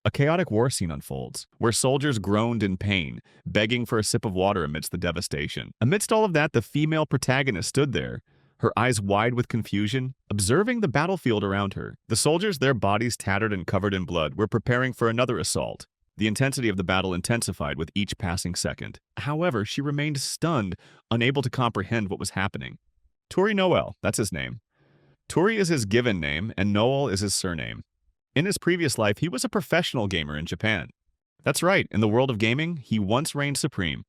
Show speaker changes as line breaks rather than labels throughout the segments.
A chaotic war scene unfolds, where soldiers groaned in pain, begging for a sip of water amidst the devastation. Amidst all of that, the female protagonist stood there, her eyes wide with confusion, observing the battlefield around her. The soldiers, their bodies tattered and covered in blood, were preparing for another assault. The intensity of the battle intensified with each passing second. However, she remained stunned, unable to comprehend what was happening. Tori Noel, that's his name. Tori is his given name, and Noel is his surname. In his previous life, he was a professional gamer in Japan. That's right, in the world of gaming, he once reigned supreme.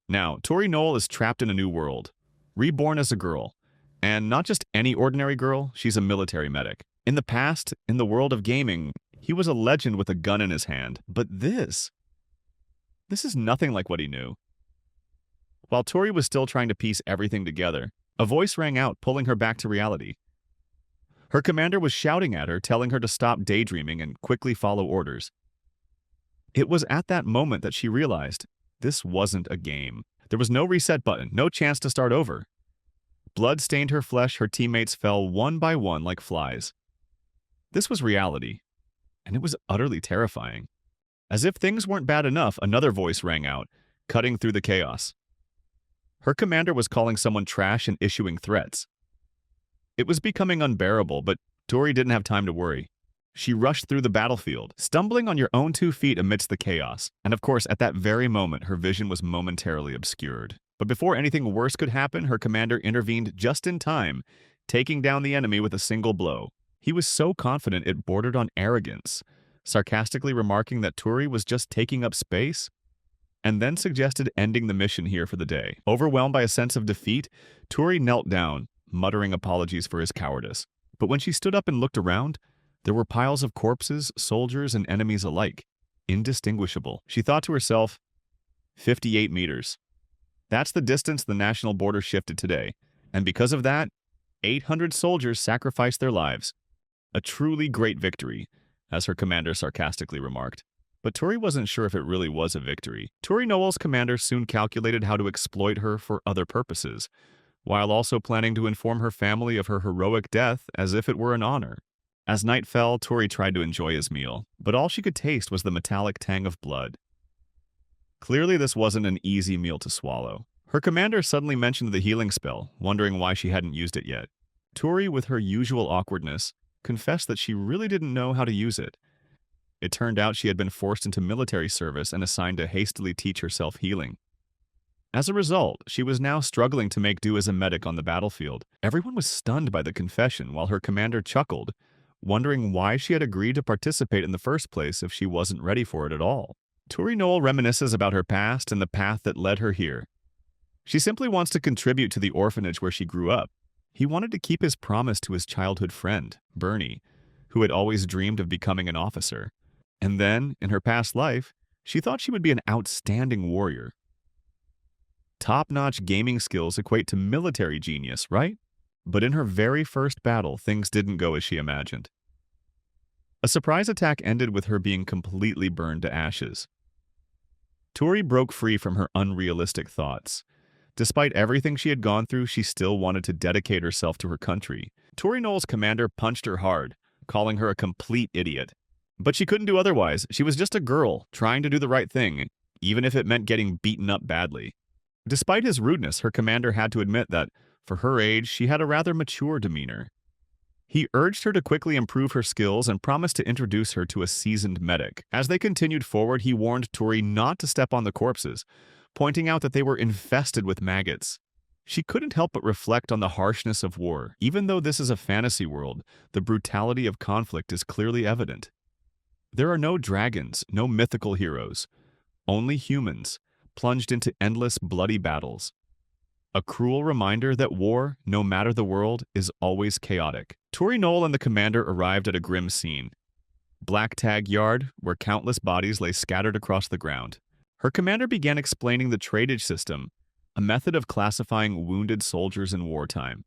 Now, Tori Noel is trapped in a new world, reborn as a girl. And not just any ordinary girl, she's a military medic. In the past, in the world of gaming, he was a legend with a gun in his hand. But this is nothing like what he knew. While Tori was still trying to piece everything together, a voice rang out, pulling her back to reality. Her commander was shouting at her, telling her to stop daydreaming and quickly follow orders. It was at that moment that she realized this wasn't a game. There was no reset button, no chance to start over. Blood stained her flesh, her teammates fell one by one like flies. This was reality, and it was utterly terrifying. As if things weren't bad enough, another voice rang out, cutting through the chaos. Her commander was calling someone trash and issuing threats. It was becoming unbearable, but Tori didn't have time to worry. She rushed through the battlefield, stumbling on your own 2 feet amidst the chaos. And of course, at that very moment, her vision was momentarily obscured. But before anything worse could happen, her commander intervened just in time, taking down the enemy with a single blow. He was so confident it bordered on arrogance, sarcastically remarking that Tori was just taking up space, and then suggested ending the mission here for the day. Overwhelmed by a sense of defeat, Tori knelt down, muttering apologies for his cowardice. But when she stood up and looked around, there were piles of corpses, soldiers, and enemies alike, indistinguishable. She thought to herself, 58 meters. That's the distance the national border shifted today, and because of that, 800 soldiers sacrificed their lives. A truly great victory, as her commander sarcastically remarked. But Tori wasn't sure if it really was a victory. Tori Noel's commander soon calculated how to exploit her for other purposes, while also planning to inform her family of her heroic death as if it were an honor. As night fell, Tori tried to enjoy his meal, but all she could taste was the metallic tang of blood. Clearly, this wasn't an easy meal to swallow. Her commander suddenly mentioned the healing spell, wondering why she hadn't used it yet. Tori, with her usual awkwardness, confessed that she really didn't know how to use it. It turned out she had been forced into military service and assigned to hastily teach herself healing. As a result, she was now struggling to make do as a medic on the battlefield. Everyone was stunned by the confession, while her commander chuckled, wondering why she had agreed to participate in the first place if she wasn't ready for it at all. Tori Noel reminisces about her past and the path that led her here. She simply wants to contribute to the orphanage where she grew up. He wanted to keep his promise to his childhood friend, Bernie, who had always dreamed of becoming an officer. And then, in her past life, she thought she would be an outstanding warrior. Top-notch gaming skills equate to military genius, right? But in her very first battle, things didn't go as she imagined. A surprise attack ended with her being completely burned to ashes. Tori broke free from her unrealistic thoughts. Despite everything she had gone through, she still wanted to dedicate herself to her country. Tori Noel's commander punched her hard, calling her a complete idiot. But she couldn't do otherwise. She was just a girl, trying to do the right thing, even if it meant getting beaten up badly. Despite his rudeness, her commander had to admit that, for her age, she had a rather mature demeanor. He urged her to quickly improve her skills and promised to introduce her to a seasoned medic. As they continued forward, he warned Tori not to step on the corpses, pointing out that they were infested with maggots. She couldn't help but reflect on the harshness of war. Even though this is a fantasy world, the brutality of conflict is clearly evident. There are no dragons, no mythical heroes, only humans, plunged into endless bloody battles. A cruel reminder that war, no matter the world, is always chaotic. Tori Noel and the commander arrived at a grim scene. Black Tag Yard, where countless bodies lay scattered across the ground. Her commander began explaining the tradage system, a method of classifying wounded soldiers in wartime.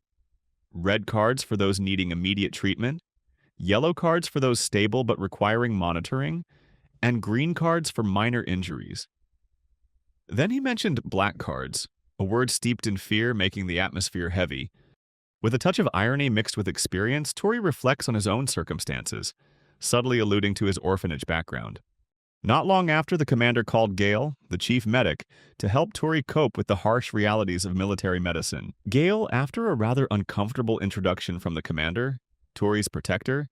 Red cards for those needing immediate treatment, yellow cards for those stable but requiring monitoring, and green cards for minor injuries. Then he mentioned black cards, a word steeped in fear making the atmosphere heavy. With a touch of irony mixed with experience, Tori reflects on his own circumstances. subtly alluding to his orphanage background. Not long after, the commander called Gale, the chief medic, to help Tori cope with the harsh realities of military medicine. Gale, after a rather uncomfortable introduction from the commander, Tori's protector,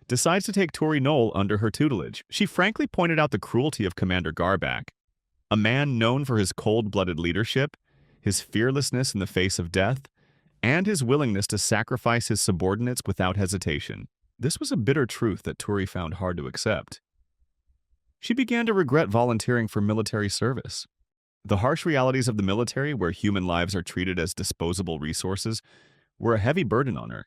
decides to take Tori Knoll under her tutelage. She frankly pointed out the cruelty of Commander Garback, a man known for his cold-blooded leadership, his fearlessness in the face of death, and his willingness to sacrifice his subordinates without hesitation. This was a bitter truth that Tori found hard to accept. She began to regret volunteering for military service. The harsh realities of the military, where human lives are treated as disposable resources, were a heavy burden on her.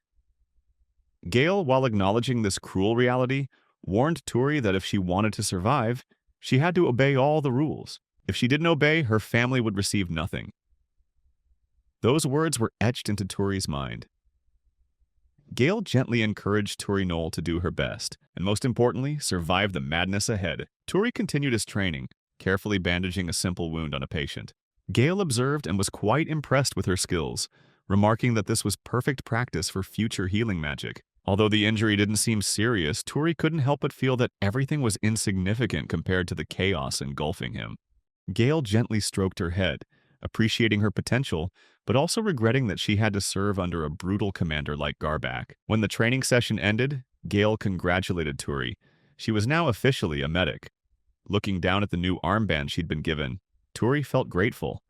Gale, while acknowledging this cruel reality, warned Tori that if she wanted to survive, she had to obey all the rules. If she didn't obey, her family would receive nothing. Those words were etched into Tori's mind. Gale gently encouraged Tori Knoll to do her best, and most importantly, survive the madness ahead. Tori continued his training, carefully bandaging a simple wound on a patient. Gale observed and was quite impressed with her skills, remarking that this was perfect practice for future healing magic. Although the injury didn't seem serious, Tori couldn't help but feel that everything was insignificant compared to the chaos engulfing him. Gale gently stroked her head, appreciating her potential, but also regretting that she had to serve under a brutal commander like Garback. When the training session ended, Gale congratulated Tori. She was now officially a medic. Looking down at the new armband she'd been given, Tori felt grateful.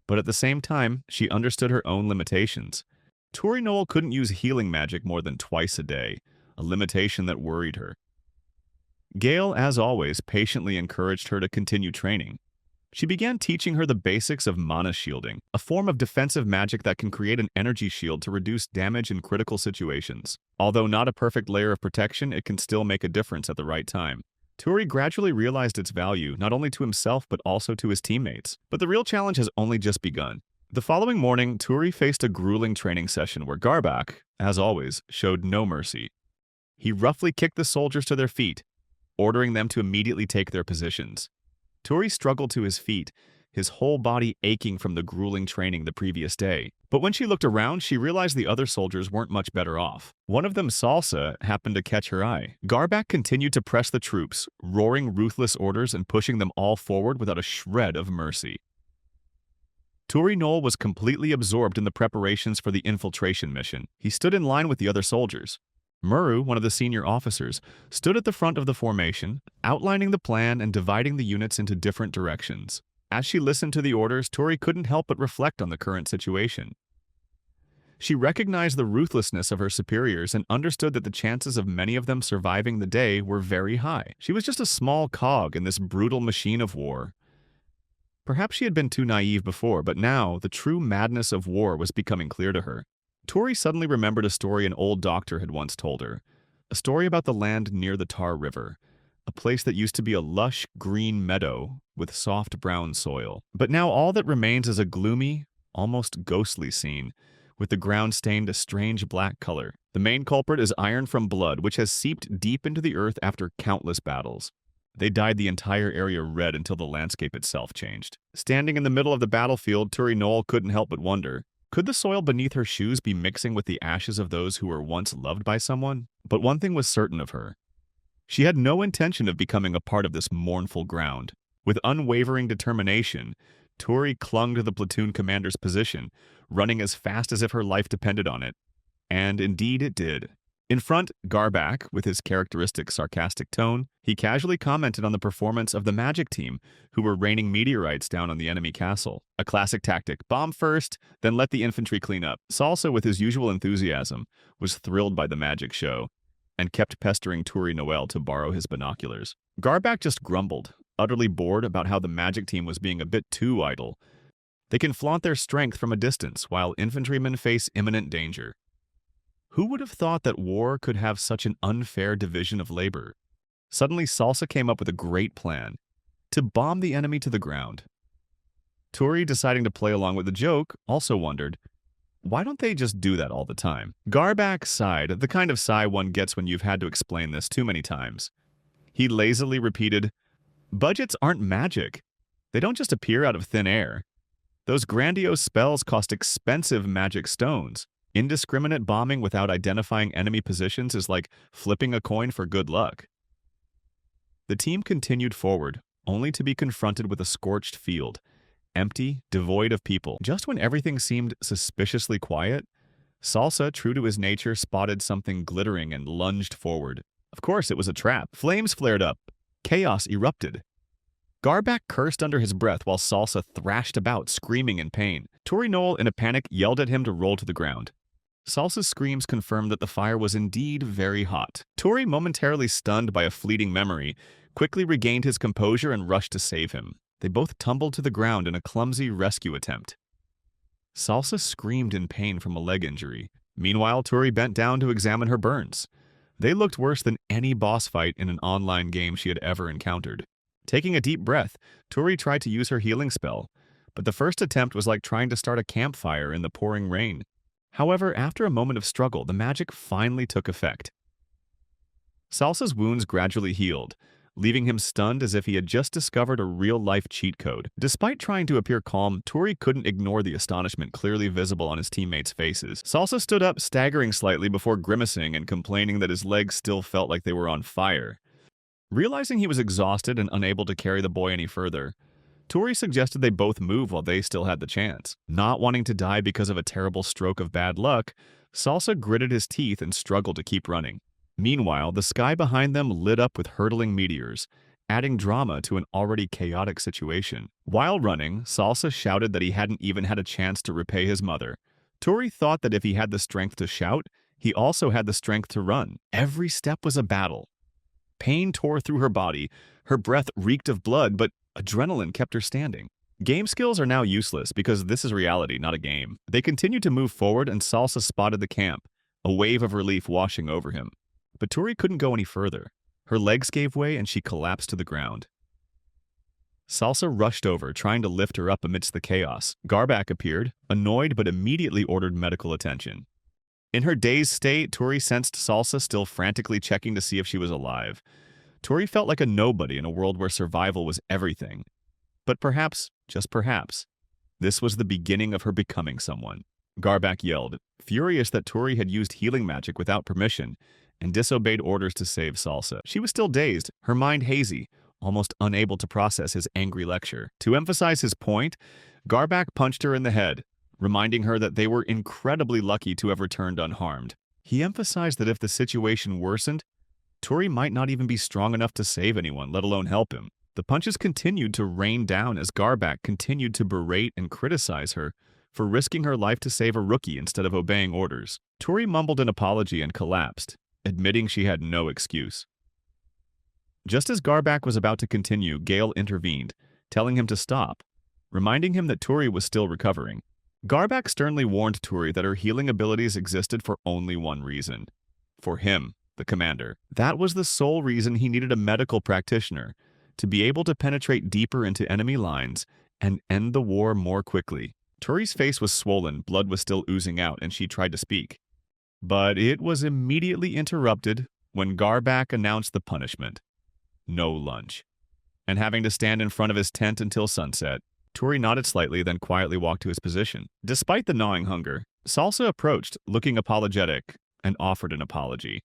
But at the same time, she understood her own limitations. Tori Knoll couldn't use healing magic more than twice a day, a limitation that worried her. Gale, as always, patiently encouraged her to continue training. She began teaching her the basics of mana shielding, a form of defensive magic that can create an energy shield to reduce damage in critical situations. Although not a perfect layer of protection, it can still make a difference at the right time. Tori gradually realized its value, not only to himself but also to his teammates. But the real challenge has only just begun. The following morning, Tori faced a grueling training session where Garback, as always, showed no mercy. He roughly kicked the soldiers to their feet, ordering them to immediately take their positions. Tori struggled to his feet, his whole body aching from the grueling training the previous day. But when she looked around, she realized the other soldiers weren't much better off. One of them, Salsa, happened to catch her eye. Garback continued to press the troops, roaring ruthless orders and pushing them all forward without a shred of mercy. Tori Knoll was completely absorbed in the preparations for the infiltration mission. He stood in line with the other soldiers. Muru, one of the senior officers, stood at the front of the formation, outlining the plan and dividing the units into different directions. As she listened to the orders, Tori couldn't help but reflect on the current situation. She recognized the ruthlessness of her superiors and understood that the chances of many of them surviving the day were very high. She was just a small cog in this brutal machine of war. Perhaps she had been too naive before, but now the true madness of war was becoming clear to her. Tori suddenly remembered a story an old doctor had once told her. A story about the land near the Tar River, a place that used to be a lush green meadow with soft brown soil. But now all that remains is a gloomy, almost ghostly scene, with the ground stained a strange black color. The main culprit is iron from blood, which has seeped deep into the earth after countless battles. They dyed the entire area red until the landscape itself changed. Standing in the middle of the battlefield, Tori Knoll couldn't help but wonder, could the soil beneath her shoes be mixing with the ashes of those who were once loved by someone? But one thing was certain of her. She had no intention of becoming a part of this mournful ground. With unwavering determination, Tori clung to the platoon commander's position, running as fast as if her life depended on it. And indeed it did. In front, Garback, with his characteristic sarcastic tone, he casually commented on the performance of the magic team, who were raining meteorites down on the enemy castle. A classic tactic: bomb first, then let the infantry clean up. Salsa, with his usual enthusiasm, was thrilled by the magic show, and kept pestering Tori Noel to borrow his binoculars. Garback just grumbled, utterly bored about how the magic team was being a bit too idle. They can flaunt their strength from a distance, while infantrymen face imminent danger. Who would have thought that war could have such an unfair division of labor? Suddenly, Salsa came up with a great plan: to bomb the enemy to the ground. Tori, deciding to play along with the joke, also wondered, why don't they just do that all the time? Garback sighed, the kind of sigh one gets when you've had to explain this too many times. He lazily repeated, budgets aren't magic. They don't just appear out of thin air. Those grandiose spells cost expensive magic stones. Indiscriminate bombing without identifying enemy positions is like flipping a coin for good luck. The team continued forward, only to be confronted with a scorched field, empty, devoid of people. Just when everything seemed suspiciously quiet, Salsa, true to his nature, spotted something glittering and lunged forward. Of course, it was a trap. Flames flared up. Chaos erupted. Garback cursed under his breath while Salsa thrashed about, screaming in pain. Tori Noel, in a panic, yelled at him to roll to the ground. Salsa's screams confirmed that the fire was indeed very hot. Tori, momentarily stunned by a fleeting memory, quickly regained his composure and rushed to save him. They both tumbled to the ground in a clumsy rescue attempt. Salsa screamed in pain from a leg injury. Meanwhile, Tori bent down to examine her burns. They looked worse than any boss fight in an online game she had ever encountered. Taking a deep breath, Tori tried to use her healing spell, but the first attempt was like trying to start a campfire in the pouring rain. However, after a moment of struggle, the magic finally took effect. Salsa's wounds gradually healed, leaving him stunned as if he had just discovered a real-life cheat code. Despite trying to appear calm, Tori couldn't ignore the astonishment clearly visible on his teammates' faces. Salsa stood up, staggering slightly before grimacing and complaining that his legs still felt like they were on fire. Realizing he was exhausted and unable to carry the boy any further, Tori suggested they both move while they still had the chance. Not wanting to die because of a terrible stroke of bad luck, Salsa gritted his teeth and struggled to keep running. Meanwhile, the sky behind them lit up with hurtling meteors, adding drama to an already chaotic situation. While running, Salsa shouted that he hadn't even had a chance to repay his mother. Tori thought that if he had the strength to shout, he also had the strength to run. Every step was a battle. Pain tore through her body, her breath reeked of blood, but adrenaline kept her standing. Game skills are now useless because this is reality, not a game. They continued to move forward and Salsa spotted the camp, a wave of relief washing over him. But Tori couldn't go any further. Her legs gave way and she collapsed to the ground. Salsa rushed over, trying to lift her up amidst the chaos. Garback appeared, annoyed but immediately ordered medical attention. In her dazed state, Tori sensed Salsa still frantically checking to see if she was alive. Tori felt like a nobody in a world where survival was everything. But perhaps, just perhaps, this was the beginning of her becoming someone. Garback yelled, furious that Tori had used healing magic without permission and disobeyed orders to save Salsa. She was still dazed, her mind hazy, almost unable to process his angry lecture. To emphasize his point, Garback punched her in the head, reminding her that they were incredibly lucky to have returned unharmed. He emphasized that if the situation worsened, Tori might not even be strong enough to save anyone, let alone help him. The punches continued to rain down as Garback continued to berate and criticize her for risking her life to save a rookie instead of obeying orders. Tori mumbled an apology and collapsed, admitting she had no excuse. Just as Garback was about to continue, Gale intervened, telling him to stop, reminding him that Tori was still recovering. Garback sternly warned Tori that her healing abilities existed for only one reason. For him, the commander. That was the sole reason he needed a medical practitioner, to be able to penetrate deeper into enemy lines and end the war more quickly. Tori's face was swollen, blood was still oozing out, and she tried to speak. But it was immediately interrupted when Garback announced the punishment. No lunch. And having to stand in front of his tent until sunset, Tori nodded slightly, then quietly walked to his position. Despite the gnawing hunger, Salsa approached, looking apologetic, and offered an apology.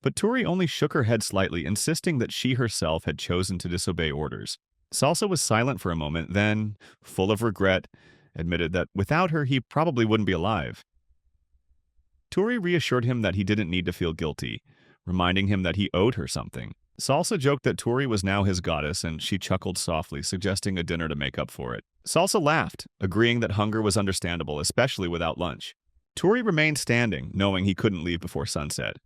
But Tori only shook her head slightly, insisting that she herself had chosen to disobey orders. Salsa was silent for a moment, then, full of regret, admitted that without her he probably wouldn't be alive. Tori reassured him that he didn't need to feel guilty, reminding him that he owed her something. Salsa joked that Tori was now his goddess, and she chuckled softly, suggesting a dinner to make up for it. Salsa laughed, agreeing that hunger was understandable, especially without lunch. Tori remained standing, knowing he couldn't leave before sunset.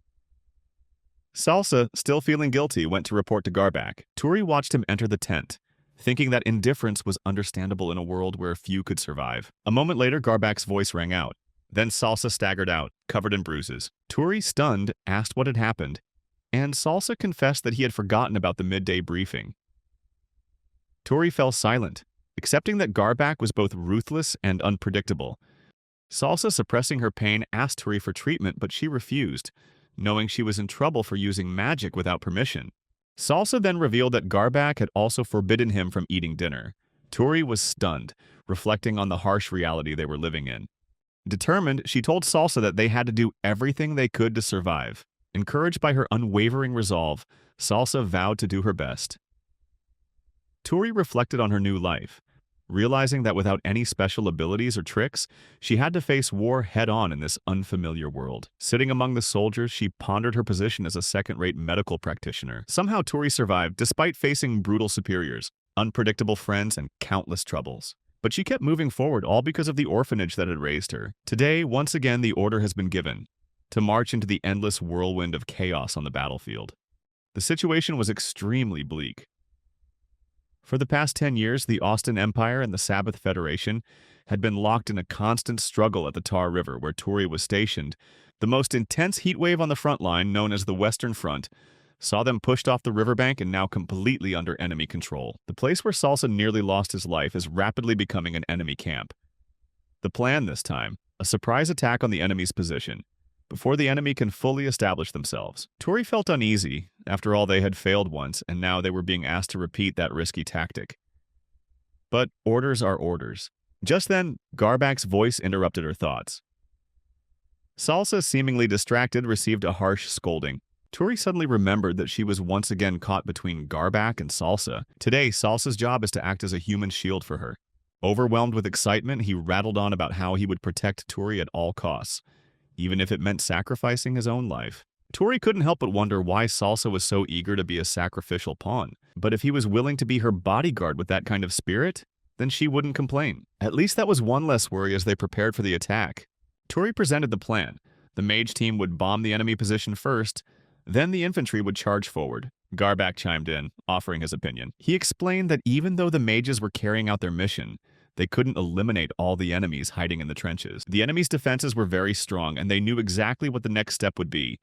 Salsa, still feeling guilty, went to report to Garback. Tori watched him enter the tent, thinking that indifference was understandable in a world where few could survive. A moment later, Garback's voice rang out. Then Salsa staggered out, covered in bruises. Tori, stunned, asked what had happened, and Salsa confessed that he had forgotten about the midday briefing. Tori fell silent, accepting that Garback was both ruthless and unpredictable. Salsa, suppressing her pain, asked Tori for treatment, but she refused, knowing she was in trouble for using magic without permission. Salsa then revealed that Garback had also forbidden him from eating dinner. Tori was stunned, reflecting on the harsh reality they were living in. Determined, she told Salsa that they had to do everything they could to survive. Encouraged by her unwavering resolve, Salsa vowed to do her best. Tori reflected on her new life, realizing that without any special abilities or tricks, she had to face war head-on in this unfamiliar world. Sitting among the soldiers, she pondered her position as a second-rate medical practitioner. Somehow Tori survived despite facing brutal superiors, unpredictable friends, and countless troubles. But she kept moving forward, all because of the orphanage that had raised her. Today, once again, the order has been given to march into the endless whirlwind of chaos on the battlefield. The situation was extremely bleak. For the past 10 years, the Austin Empire and the Sabbath Federation had been locked in a constant struggle at the Tar River, where Tori was stationed. The most intense heatwave on the front line, known as the Western Front, saw them pushed off the riverbank and now completely under enemy control. The place where Salsa nearly lost his life is rapidly becoming an enemy camp. The plan this time, a surprise attack on the enemy's position, before the enemy can fully establish themselves. Tori felt uneasy. After all, they had failed once, and now they were being asked to repeat that risky tactic. But orders are orders. Just then, Garbak's voice interrupted her thoughts. Salsa, seemingly distracted, received a harsh scolding. Tori suddenly remembered that she was once again caught between Garbak and Salsa. Today, Salsa's job is to act as a human shield for her. Overwhelmed with excitement, he rattled on about how he would protect Tori at all costs, even if it meant sacrificing his own life. Tori couldn't help but wonder why Salsa was so eager to be a sacrificial pawn. But if he was willing to be her bodyguard with that kind of spirit, then she wouldn't complain. At least that was one less worry as they prepared for the attack. Tori presented the plan. The mage team would bomb the enemy position first, then the infantry would charge forward. Garbak chimed in, offering his opinion. He explained that even though the mages were carrying out their mission, they couldn't eliminate all the enemies hiding in the trenches. The enemy's defenses were very strong, and they knew exactly what the next step would be,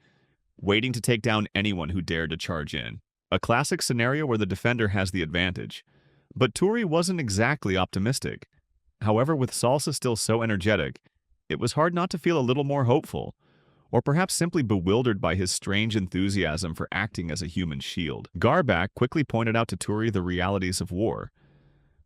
waiting to take down anyone who dared to charge in. A classic scenario where the defender has the advantage. But Tori wasn't exactly optimistic. However, with Salsa still so energetic, it was hard not to feel a little more hopeful, or perhaps simply bewildered by his strange enthusiasm for acting as a human shield. Garbak quickly pointed out to Tori the realities of war.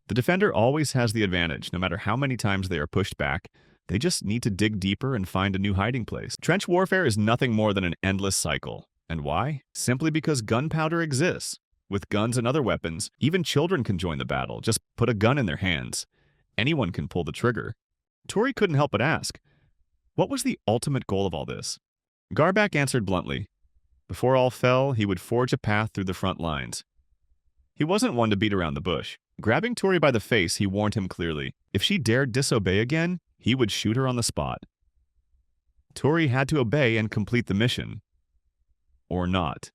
The defender always has the advantage, no matter how many times they are pushed back. They just need to dig deeper and find a new hiding place. Trench warfare is nothing more than an endless cycle. And why? Simply because gunpowder exists. With guns and other weapons, even children can join the battle. Just put a gun in their hands. Anyone can pull the trigger. Tori couldn't help but ask, what was the ultimate goal of all this? Garbak answered bluntly. Before all fell, he would forge a path through the front lines. He wasn't one to beat around the bush. Grabbing Tori by the face, he warned him clearly. If she dared disobey again, he would shoot her on the spot. Tori had to obey and complete the mission. Or not.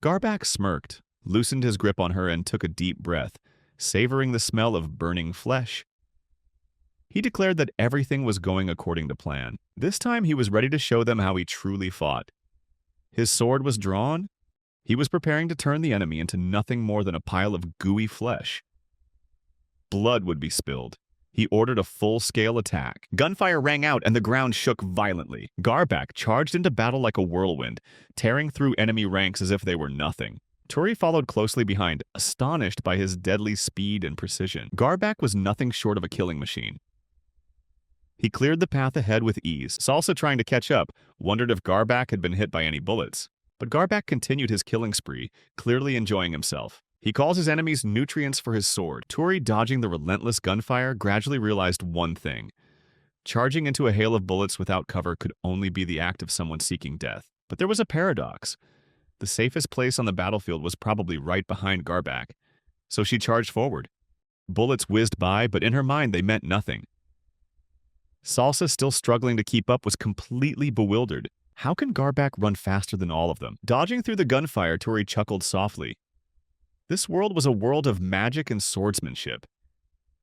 Garbak smirked, loosened his grip on her, and took a deep breath, savoring the smell of burning flesh. He declared that everything was going according to plan. This time he was ready to show them how he truly fought. His sword was drawn. He was preparing to turn the enemy into nothing more than a pile of gooey flesh. Blood would be spilled. He ordered a full-scale attack. Gunfire rang out and the ground shook violently. Garbak charged into battle like a whirlwind, tearing through enemy ranks as if they were nothing. Tori followed closely behind, astonished by his deadly speed and precision. Garbak was nothing short of a killing machine. He cleared the path ahead with ease. Salsa, trying to catch up, wondered if Garbak had been hit by any bullets. But Garbak continued his killing spree, clearly enjoying himself. He calls his enemies nutrients for his sword. Tori, dodging the relentless gunfire, gradually realized one thing. Charging into a hail of bullets without cover could only be the act of someone seeking death. But there was a paradox. The safest place on the battlefield was probably right behind Garbak. So she charged forward. Bullets whizzed by, but in her mind they meant nothing. Salsa, still struggling to keep up, was completely bewildered. How can Garbak run faster than all of them? Dodging through the gunfire, Tori chuckled softly. This world was a world of magic and swordsmanship.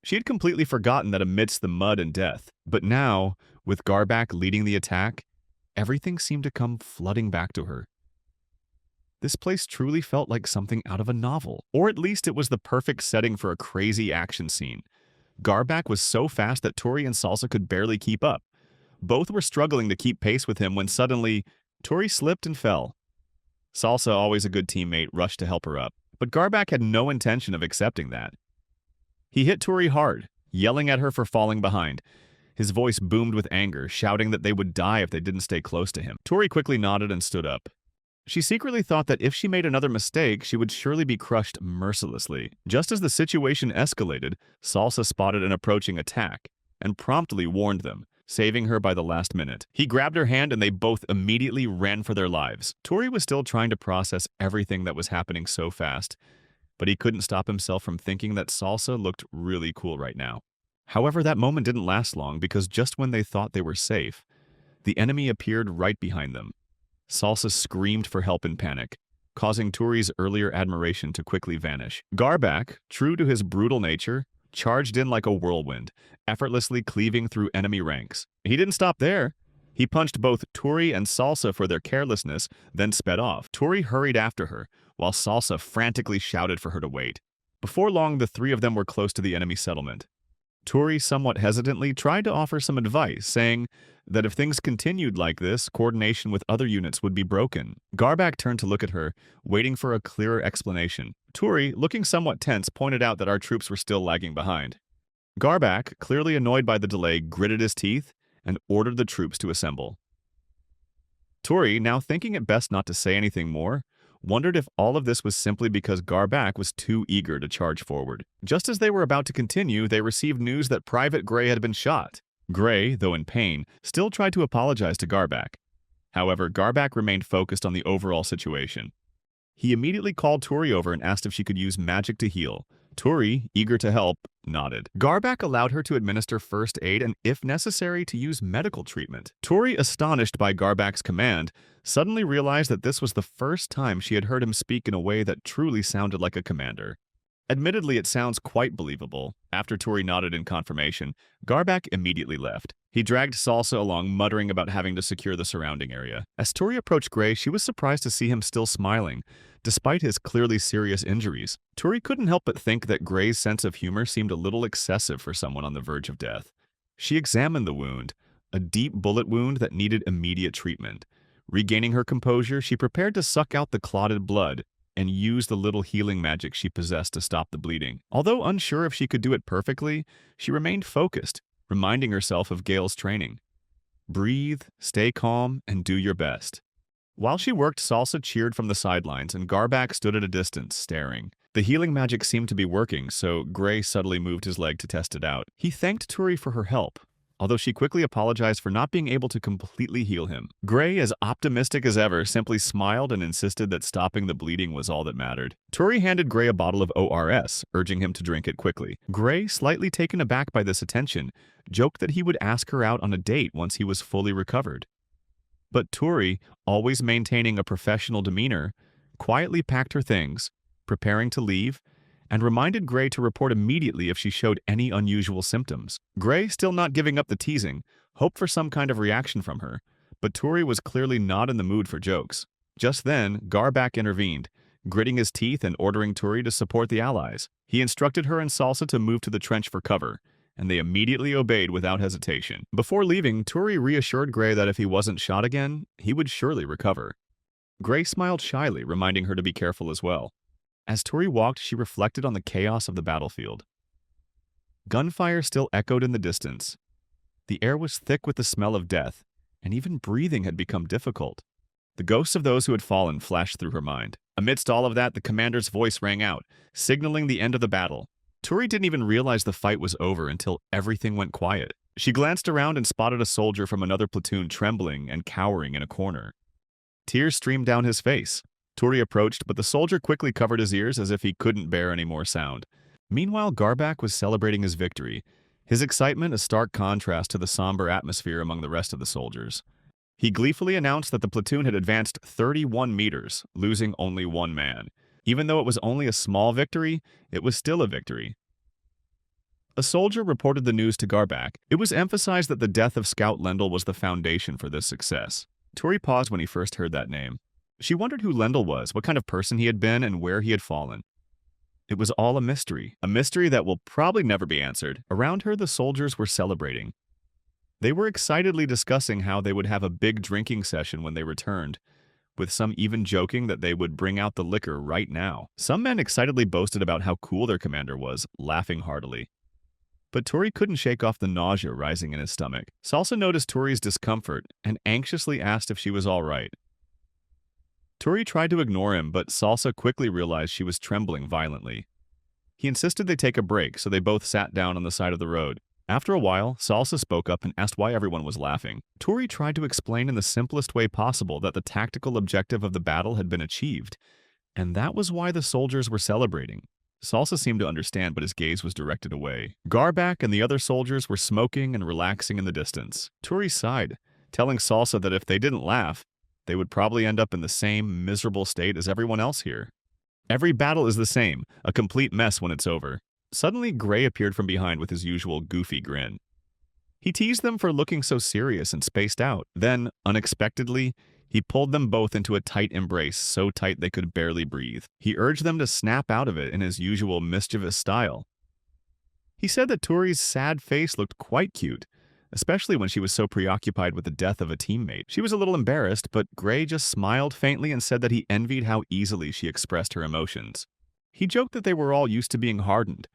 She had completely forgotten that amidst the mud and death. But now, with Garbak leading the attack, everything seemed to come flooding back to her. This place truly felt like something out of a novel. Or at least it was the perfect setting for a crazy action scene. Garbak was so fast that Tori and Salsa could barely keep up. Both were struggling to keep pace with him when suddenly, Tori slipped and fell. Salsa, always a good teammate, rushed to help her up. But Garbak had no intention of accepting that. He hit Tori hard, yelling at her for falling behind. His voice boomed with anger, shouting that they would die if they didn't stay close to him. Tori quickly nodded and stood up. She secretly thought that if she made another mistake, she would surely be crushed mercilessly. Just as the situation escalated, Salsa spotted an approaching attack and promptly warned them, saving her by the last minute. He grabbed her hand and they both immediately ran for their lives. Tori was still trying to process everything that was happening so fast, but he couldn't stop himself from thinking that Salsa looked really cool right now. However, that moment didn't last long because just when they thought they were safe, the enemy appeared right behind them. Salsa screamed for help in panic, causing Tori's earlier admiration to quickly vanish. Garbak, true to his brutal nature, charged in like a whirlwind, effortlessly cleaving through enemy ranks. He didn't stop there. He punched both Tori and Salsa for their carelessness, then sped off. Tori hurried after her, while Salsa frantically shouted for her to wait. Before long, the three of them were close to the enemy settlement. Tori somewhat hesitantly tried to offer some advice, saying that if things continued like this, coordination with other units would be broken. Garbak turned to look at her, waiting for a clearer explanation. Tori, looking somewhat tense, pointed out that our troops were still lagging behind. Garbak, clearly annoyed by the delay, gritted his teeth and ordered the troops to assemble. Tori, now thinking it best not to say anything more, wondered if all of this was simply because Garbak was too eager to charge forward. Just as they were about to continue, they received news that Private Gray had been shot. Gray, though in pain, still tried to apologize to Garbak. However, Garbak remained focused on the overall situation. He immediately called Tori over and asked if she could use magic to heal. Tori, eager to help, nodded. Garbak allowed her to administer first aid and, if necessary, to use medical treatment. Tori, astonished by Garbak's command, suddenly realized that this was the first time she had heard him speak in a way that truly sounded like a commander. Admittedly, it sounds quite believable. After Tori nodded in confirmation, Garbak immediately left. He dragged Salsa along, muttering about having to secure the surrounding area. As Tori approached Gray, she was surprised to see him still smiling, despite his clearly serious injuries. Tori couldn't help but think that Gray's sense of humor seemed a little excessive for someone on the verge of death. She examined the wound, a deep bullet wound that needed immediate treatment. Regaining her composure, she prepared to suck out the clotted blood and use the little healing magic she possessed to stop the bleeding. Although unsure if she could do it perfectly, she remained focused, reminding herself of Gale's training. Breathe, stay calm, and do your best. While she worked, Salsa cheered from the sidelines, and Garbak stood at a distance, staring. The healing magic seemed to be working, so Gray subtly moved his leg to test it out. He thanked Tori for her help, although she quickly apologized for not being able to completely heal him. Gray, as optimistic as ever, simply smiled and insisted that stopping the bleeding was all that mattered. Tori handed Gray a bottle of ORS, urging him to drink it quickly. Gray, slightly taken aback by this attention, joked that he would ask her out on a date once he was fully recovered. But Tori, always maintaining a professional demeanor, quietly packed her things, preparing to leave, and reminded Gray to report immediately if she showed any unusual symptoms. Gray, still not giving up the teasing, hoped for some kind of reaction from her, but Tori was clearly not in the mood for jokes. Just then, Garbak intervened, gritting his teeth and ordering Tori to support the allies. He instructed her and Salsa to move to the trench for cover, and they immediately obeyed without hesitation. Before leaving, Tori reassured Gray that if he wasn't shot again, he would surely recover. Gray smiled shyly, reminding her to be careful as well. As Tori walked, she reflected on the chaos of the battlefield. Gunfire still echoed in the distance. The air was thick with the smell of death, and even breathing had become difficult. The ghosts of those who had fallen flashed through her mind. Amidst all of that, the commander's voice rang out, signaling the end of the battle. Tori didn't even realize the fight was over until everything went quiet. She glanced around and spotted a soldier from another platoon trembling and cowering in a corner. Tears streamed down his face. Tori approached, but the soldier quickly covered his ears as if he couldn't bear any more sound. Meanwhile, Garbak was celebrating his victory, his excitement a stark contrast to the somber atmosphere among the rest of the soldiers. He gleefully announced that the platoon had advanced 31 meters, losing only one man. Even though it was only a small victory, it was still a victory. A soldier reported the news to Garbak. It was emphasized that the death of Scout Lendl was the foundation for this success. Tori paused when he first heard that name. She wondered who Lendl was, what kind of person he had been, and where he had fallen. It was all a mystery that will probably never be answered. Around her, the soldiers were celebrating. They were excitedly discussing how they would have a big drinking session when they returned, with some even joking that they would bring out the liquor right now. Some men excitedly boasted about how cool their commander was, laughing heartily. But Tori couldn't shake off the nausea rising in his stomach. Salsa noticed Tori's discomfort and anxiously asked if she was all right. Tori tried to ignore him, but Salsa quickly realized she was trembling violently. He insisted they take a break, so they both sat down on the side of the road. After a while, Salsa spoke up and asked why everyone was laughing. Tori tried to explain in the simplest way possible that the tactical objective of the battle had been achieved, and that was why the soldiers were celebrating. Salsa seemed to understand, but his gaze was directed away. Garback and the other soldiers were smoking and relaxing in the distance. Tori sighed, telling Salsa that if they didn't laugh, they would probably end up in the same miserable state as everyone else here. Every battle is the same, a complete mess when it's over. Suddenly, Gray appeared from behind with his usual goofy grin. He teased them for looking so serious and spaced out. Then, unexpectedly, he pulled them both into a tight embrace, so tight they could barely breathe. He urged them to snap out of it in his usual mischievous style. He said that Tori's sad face looked quite cute, especially when she was so preoccupied with the death of a teammate. She was a little embarrassed, but Gray just smiled faintly and said that he envied how easily she expressed her emotions. He joked that they were all used to being hardened,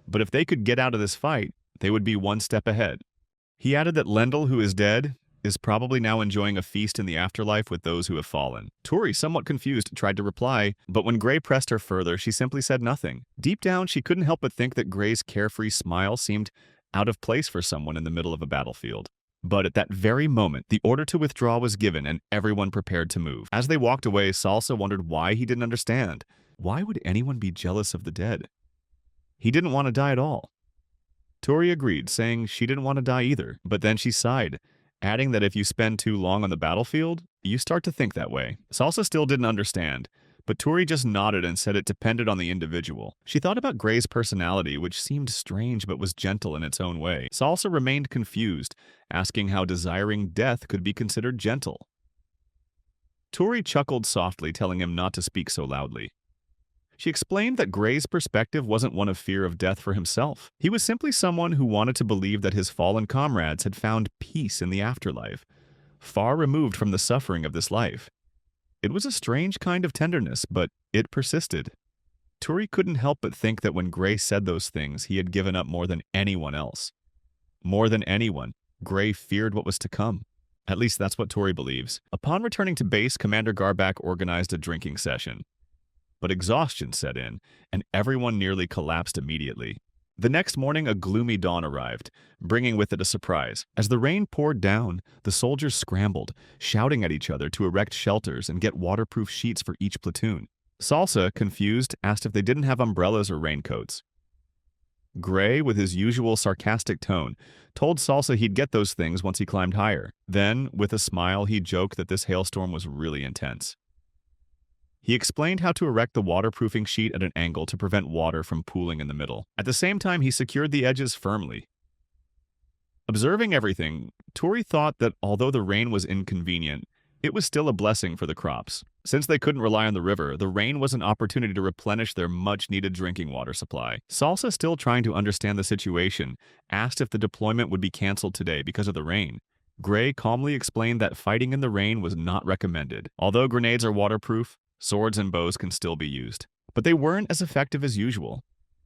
but if they could get out of this fight, they would be one step ahead. He added that Lendl, who is dead, is probably now enjoying a feast in the afterlife with those who have fallen. Tori, somewhat confused, tried to reply, but when Gray pressed her further, she simply said nothing. Deep down, she couldn't help but think that Gray's carefree smile seemed out of place for someone in the middle of a battlefield. But at that very moment, the order to withdraw was given and everyone prepared to move. As they walked away, Salsa wondered why he didn't understand. Why would anyone be jealous of the dead? He didn't want to die at all. Tori agreed, saying she didn't want to die either, but then she sighed, adding that if you spend too long on the battlefield, you start to think that way. Salsa still didn't understand, but Tori just nodded and said it depended on the individual. She thought about Gray's personality, which seemed strange but was gentle in its own way. Salsa remained confused, asking how desiring death could be considered gentle. Tori chuckled softly, telling him not to speak so loudly. She explained that Gray's perspective wasn't one of fear of death for himself. He was simply someone who wanted to believe that his fallen comrades had found peace in the afterlife, far removed from the suffering of this life. It was a strange kind of tenderness, but it persisted. Tori couldn't help but think that when Gray said those things, he had given up more than anyone else. More than anyone, Gray feared what was to come. At least that's what Tori believes. Upon returning to base, Commander Garback organized a drinking session. But exhaustion set in, and everyone nearly collapsed immediately. The next morning, a gloomy dawn arrived, bringing with it a surprise. As the rain poured down, the soldiers scrambled, shouting at each other to erect shelters and get waterproof sheets for each platoon. Salsa, confused, asked if they didn't have umbrellas or raincoats. Gray, with his usual sarcastic tone, told Salsa he'd get those things once he climbed higher. Then, with a smile, he joked that this hailstorm was really intense. He explained how to erect the waterproofing sheet at an angle to prevent water from pooling in the middle. At the same time, he secured the edges firmly. Observing everything, Tori thought that although the rain was inconvenient, it was still a blessing for the crops. Since they couldn't rely on the river, the rain was an opportunity to replenish their much-needed drinking water supply. Salsa, still trying to understand the situation, asked if the deployment would be canceled today because of the rain. Gray calmly explained that fighting in the rain was not recommended. Although grenades are waterproof, swords and bows can still be used, but they weren't as effective as usual.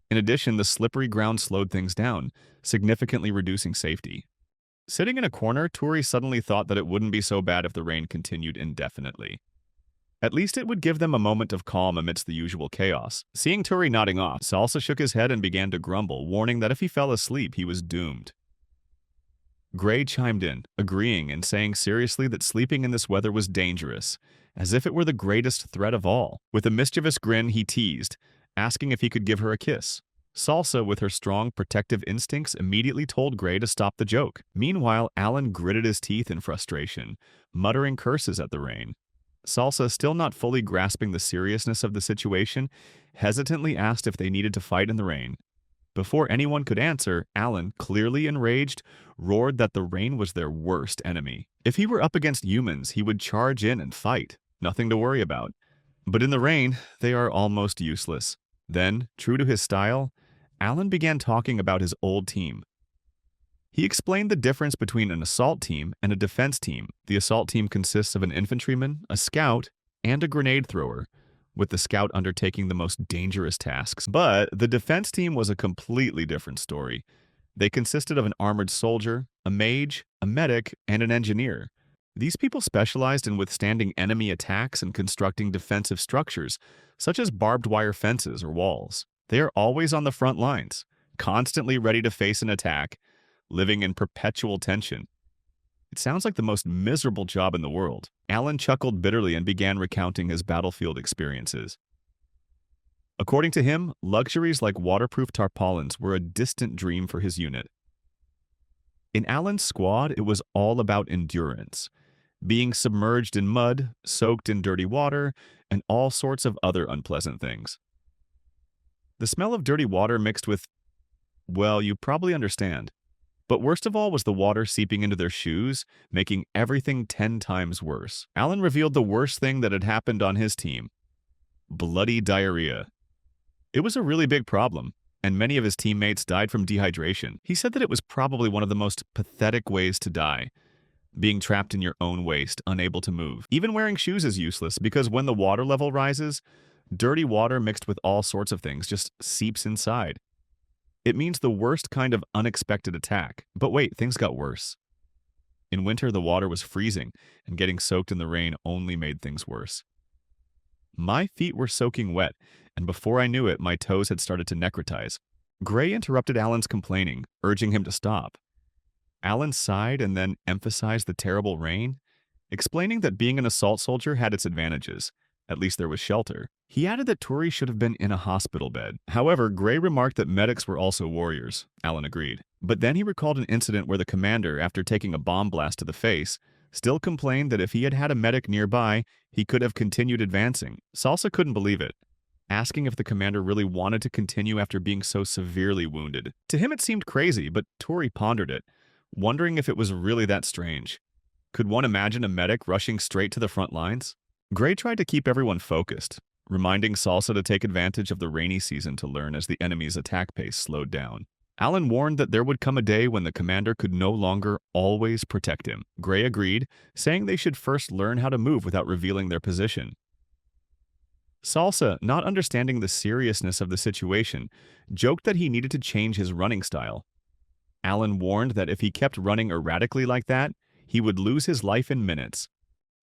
In addition, the slippery ground slowed things down, significantly reducing safety. Sitting in a corner, Tori suddenly thought that it wouldn't be so bad if the rain continued indefinitely. At least it would give them a moment of calm amidst the usual chaos. Seeing Tori nodding off, Salsa shook his head and began to grumble, warning that if he fell asleep, he was doomed. Gray chimed in, agreeing and saying seriously that sleeping in this weather was dangerous, as if it were the greatest threat of all. With a mischievous grin, he teased, asking if he could give her a kiss. Salsa, with her strong protective instincts, immediately told Gray to stop the joke. Meanwhile, Alan gritted his teeth in frustration, muttering curses at the rain. Salsa, still not fully grasping the seriousness of the situation, hesitantly asked if they needed to fight in the rain. Before anyone could answer, Alan, clearly enraged, roared that the rain was their worst enemy. If he were up against humans, he would charge in and fight. Nothing to worry about. But in the rain, they are almost useless. Then, true to his style, Alan began talking about his old team. He explained the difference between an assault team and a defense team. The assault team consists of an infantryman, a scout, and a grenade thrower, with the scout undertaking the most dangerous tasks. But the defense team was a completely different story. They consisted of an armored soldier, a mage, a medic, and an engineer. These people specialized in withstanding enemy attacks and constructing defensive structures, such as barbed wire fences or walls. They are always on the front lines, constantly ready to face an attack, living in perpetual tension. It sounds like the most miserable job in the world. Alan chuckled bitterly and began recounting his battlefield experiences. According to him, luxuries like waterproof tarpaulins were a distant dream for his unit. In Alan's squad, it was all about endurance, being submerged in mud, soaked in dirty water, and all sorts of other unpleasant things. The smell of dirty water mixed with, well, you probably understand. But worst of all was the water seeping into their shoes, making everything 10 times worse. Alan revealed the worst thing that had happened on his team: bloody diarrhea. It was a really big problem, and many of his teammates died from dehydration. He said that it was probably one of the most pathetic ways to die, being trapped in your own waste, unable to move. Even wearing shoes is useless because when the water level rises, dirty water mixed with all sorts of things just seeps inside. It means the worst kind of unexpected attack. But wait, things got worse. In winter, the water was freezing, and getting soaked in the rain only made things worse. My feet were soaking wet, and before I knew it, my toes had started to necrotize. Gray interrupted Alan's complaining, urging him to stop. Alan sighed and then emphasized the terrible rain, explaining that being an assault soldier had its advantages. At least there was shelter. He added that Tori should have been in a hospital bed. However, Gray remarked that medics were also warriors. Alan agreed. But then he recalled an incident where the commander, after taking a bomb blast to the face, still complained that if he had had a medic nearby, he could have continued advancing. Salsa couldn't believe it, asking if the commander really wanted to continue after being so severely wounded. To him it seemed crazy, but Tori pondered it, wondering if it was really that strange. Could one imagine a medic rushing straight to the front lines? Gray tried to keep everyone focused, reminding Salsa to take advantage of the rainy season to learn as the enemy's attack pace slowed down. Alan warned that there would come a day when the commander could no longer always protect him. Gray agreed, saying they should first learn how to move without revealing their position. Salsa, not understanding the seriousness of the situation, joked that he needed to change his running style. Alan warned that if he kept running erratically like that, he would lose his life in minutes.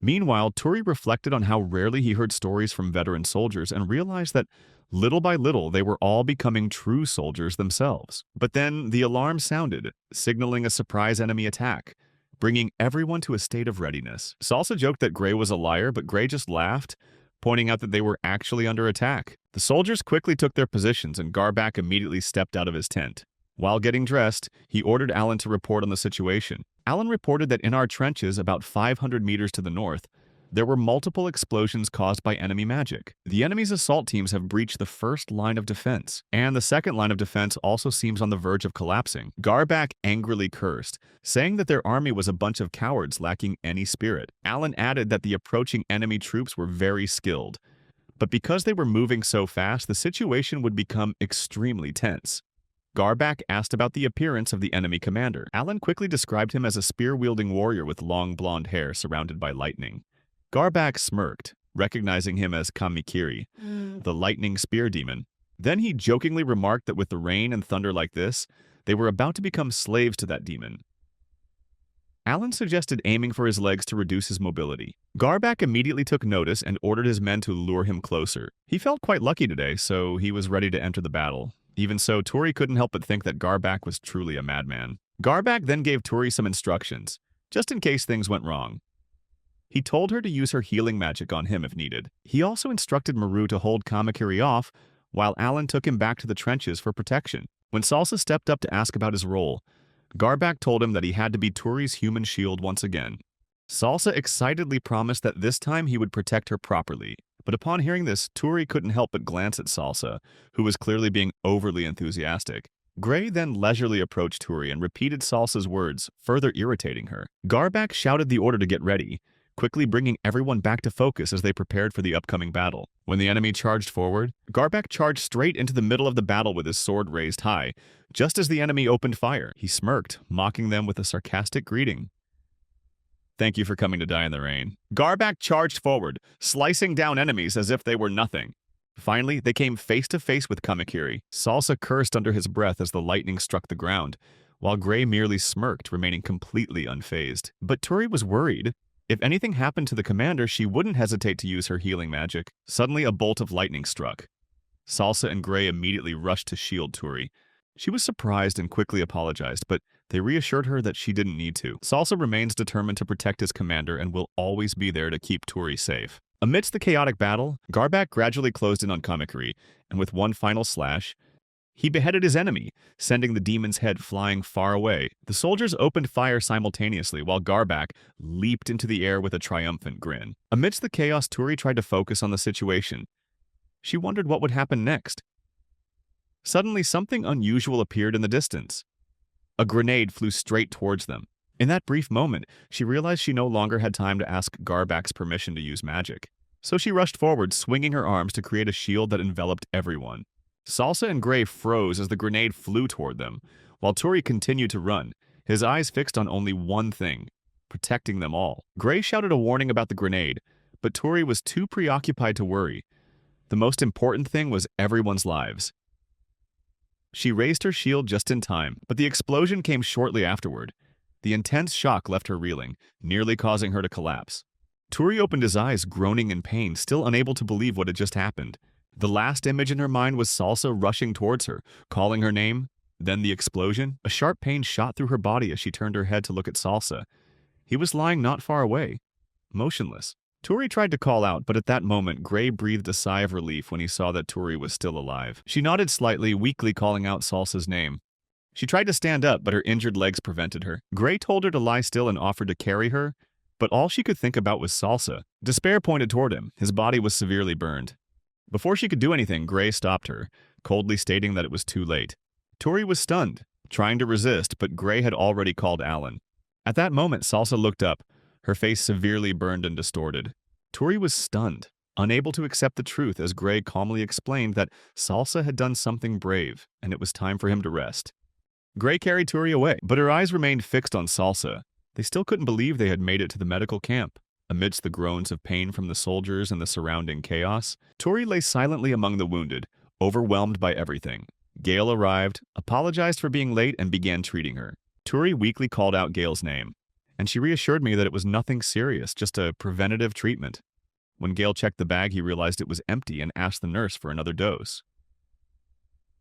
Meanwhile, Turi reflected on how rarely he heard stories from veteran soldiers and realized that little by little they were all becoming true soldiers themselves. But then the alarm sounded, signaling a surprise enemy attack, bringing everyone to a state of readiness. Salsa joked that Gray was a liar, but Gray just laughed, pointing out that they were actually under attack. The soldiers quickly took their positions and Garbak immediately stepped out of his tent. While getting dressed, he ordered Alan to report on the situation. Alan reported that in our trenches, about 500 meters to the north, there were multiple explosions caused by enemy magic. The enemy's assault teams have breached the first line of defense, and the second line of defense also seems on the verge of collapsing. Garbak angrily cursed, saying that their army was a bunch of cowards lacking any spirit. Alan added that the approaching enemy troops were very skilled, but because they were moving so fast, the situation would become extremely tense. Garbak asked about the appearance of the enemy commander. Alan quickly described him as a spear-wielding warrior with long blonde hair surrounded by lightning. Garbak smirked, recognizing him as Kamikiri, the lightning spear demon. Then he jokingly remarked that with the rain and thunder like this, they were about to become slaves to that demon. Alan suggested aiming for his legs to reduce his mobility. Garbak immediately took notice and ordered his men to lure him closer. He felt quite lucky today, so he was ready to enter the battle. Even so, Turi couldn't help but think that Garbak was truly a madman. Garbak then gave Turi some instructions, just in case things went wrong. He told her to use her healing magic on him if needed. He also instructed Maru to hold Kamakiri off, while Alan took him back to the trenches for protection. When Salsa stepped up to ask about his role, Garbak told him that he had to be Turi's human shield once again. Salsa excitedly promised that this time he would protect her properly. But upon hearing this, Turi couldn't help but glance at Salsa, who was clearly being overly enthusiastic. Gray then leisurely approached Turi and repeated Salsa's words, further irritating her. Garbak shouted the order to get ready, quickly bringing everyone back to focus as they prepared for the upcoming battle. When the enemy charged forward, Garbak charged straight into the middle of the battle with his sword raised high, just as the enemy opened fire. He smirked, mocking them with a sarcastic greeting. "Thank you for coming to die in the rain." Garbak charged forward, slicing down enemies as if they were nothing. Finally, they came face to face with Kamakiri. Salsa cursed under his breath as the lightning struck the ground, while Gray merely smirked, remaining completely unfazed. But Turi was worried. If anything happened to the commander, she wouldn't hesitate to use her healing magic. Suddenly, a bolt of lightning struck. Salsa and Gray immediately rushed to shield Turi. She was surprised and quickly apologized, but they reassured her that she didn't need to. Salsa remains determined to protect his commander and will always be there to keep Turi safe. Amidst the chaotic battle, Garbak gradually closed in on Kamakiri, and with one final slash, he beheaded his enemy, sending the demon's head flying far away. The soldiers opened fire simultaneously, while Garbak leaped into the air with a triumphant grin. Amidst the chaos, Turi tried to focus on the situation. She wondered what would happen next. Suddenly, something unusual appeared in the distance. A grenade flew straight towards them. In that brief moment, she realized she no longer had time to ask Garbak's permission to use magic. So she rushed forward, swinging her arms to create a shield that enveloped everyone. Salsa and Gray froze as the grenade flew toward them, while Turi continued to run, his eyes fixed on only one thing: protecting them all. Gray shouted a warning about the grenade, but Turi was too preoccupied to worry. The most important thing was everyone's lives. She raised her shield just in time, but the explosion came shortly afterward. The intense shock left her reeling, nearly causing her to collapse. Turi opened his eyes, groaning in pain, still unable to believe what had just happened. The last image in her mind was Salsa rushing towards her, calling her name. Then the explosion. A sharp pain shot through her body as she turned her head to look at Salsa. He was lying not far away, motionless. Turi tried to call out, but at that moment, Gray breathed a sigh of relief when he saw that Turi was still alive. She nodded slightly, weakly calling out Salsa's name. She tried to stand up, but her injured legs prevented her. Gray told her to lie still and offered to carry her, but all she could think about was Salsa. Despair pointed toward him. His body was severely burned. Before she could do anything, Gray stopped her, coldly stating that it was too late. Turi was stunned, trying to resist, but Gray had already called Alan. At that moment, Salsa looked up, her face severely burned and distorted. Turi was stunned, unable to accept the truth as Gray calmly explained that Salsa had done something brave, and it was time for him to rest. Gray carried Turi away, but her eyes remained fixed on Salsa. They still couldn't believe they had made it to the medical camp. Amidst the groans of pain from the soldiers and the surrounding chaos, Turi lay silently among the wounded, overwhelmed by everything. Gale arrived, apologized for being late, and began treating her. Turi weakly called out Gale's name, and she reassured me that it was nothing serious, just a preventative treatment. When Gale checked the bag, he realized it was empty and asked the nurse for another dose.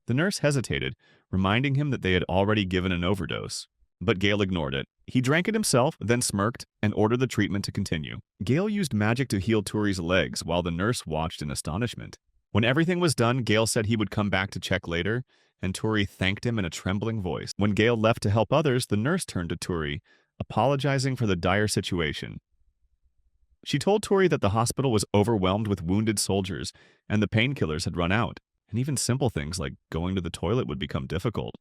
The nurse hesitated, reminding him that they had already given an overdose. But Gale ignored it. He drank it himself, then smirked, and ordered the treatment to continue. Gale used magic to heal Turi's legs, while the nurse watched in astonishment. When everything was done, Gale said he would come back to check later, and Turi thanked him in a trembling voice. When Gale left to help others, the nurse turned to Turi, apologizing for the dire situation. She told Turi that the hospital was overwhelmed with wounded soldiers, and the painkillers had run out, and even simple things like going to the toilet would become difficult.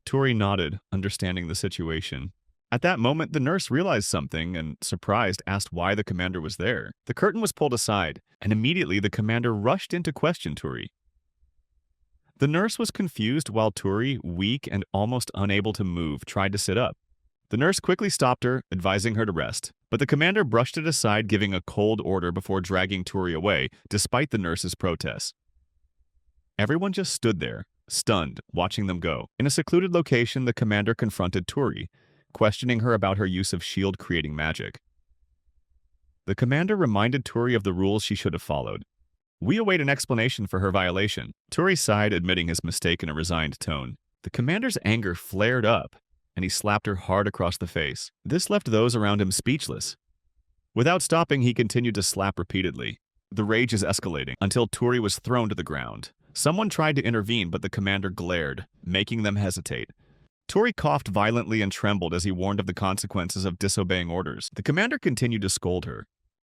Turi nodded, understanding the situation. At that moment, the nurse realized something and, surprised, asked why the commander was there. The curtain was pulled aside, and immediately the commander rushed in to question Turi. The nurse was confused while Turi, weak and almost unable to move, tried to sit up. The nurse quickly stopped her, advising her to rest, but the commander brushed it aside, giving a cold order before dragging Turi away, despite the nurse's protests. Everyone just stood there, stunned, watching them go. In a secluded location, the commander confronted Turi, questioning her about her use of shield-creating magic. The commander reminded Turi of the rules she should have followed. "We await an explanation for her violation." Turi sighed, admitting his mistake in a resigned tone. The commander's anger flared up, and he slapped her hard across the face. This left those around him speechless. Without stopping, he continued to slap repeatedly. The rage is escalating, until Turi was thrown to the ground. Someone tried to intervene, but the commander glared, making them hesitate. Turi coughed violently and trembled as he warned of the consequences of disobeying orders. The commander continued to scold her.